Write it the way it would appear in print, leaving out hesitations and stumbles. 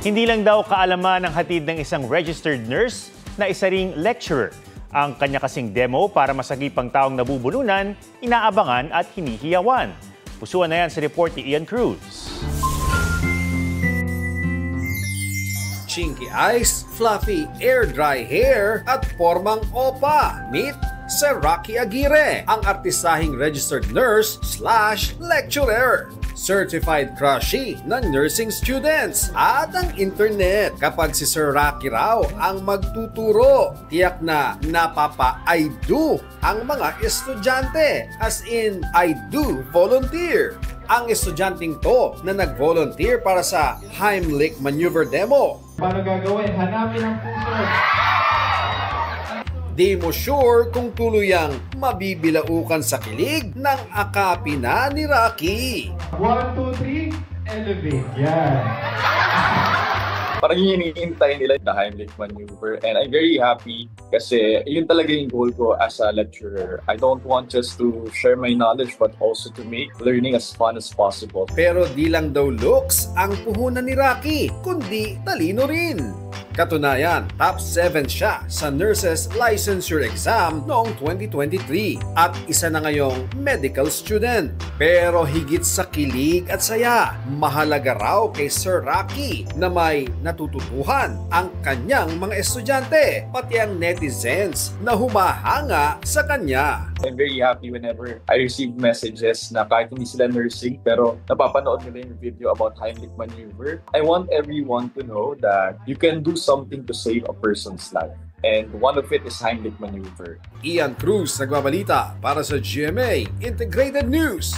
Hindi lang daw kaalaman ng hatid ng isang registered nurse na isa ring lecturer. Ang kanya kasing demo para masagipang taong nabubulunan, inaabangan at hinihiyawan. Pusuan na yan sa report ni Ian Cruz. Chinky eyes, fluffy air-dry hair at formang opa. Meet si Rocky Aguirre, ang artisahing registered nurse/lecturer. Certified crushie ng nursing students at ang internet. Kapag si Sir Rocky raw ang magtuturo, tiyak na napapa-I do ang mga estudyante. As in, I do volunteer. Ang estudyanteng to na nag-volunteer para sa Heimlich maneuver demo. Paano gagawin? Hanapin ang puso. Di mo sure kung tuluyang mabibilaukan sa kilig ng akapi na ni Rocky. 1, 2, 3, elevate. Yan. Parang yung iniintay nila the Heimlich maneuver, and I'm very happy kasi yun talaga yung goal ko as a lecturer. I don't want just to share my knowledge but also to make learning as fun as possible. Pero di lang daw looks ang puhunan ni Rocky, kundi talino rin. Katunayan, top 7 siya sa Nurses Licensure Exam noong 2023 at isa na ngayong medical student. Pero higit sa kilig at saya, mahalaga raw kay Sir Rocky na may natututuhan ang kanyang mga estudyante, pati ang netizens na humahanga sa kanya. I'm very happy whenever I receive messages na kahit hindi sila nursing pero napapanood nila yung video about Heimlich maneuver. I want everyone to know that you can do something to save a person's life. And one of it is Heimlich maneuver. Ian Cruz nagbabalita para sa GMA Integrated News.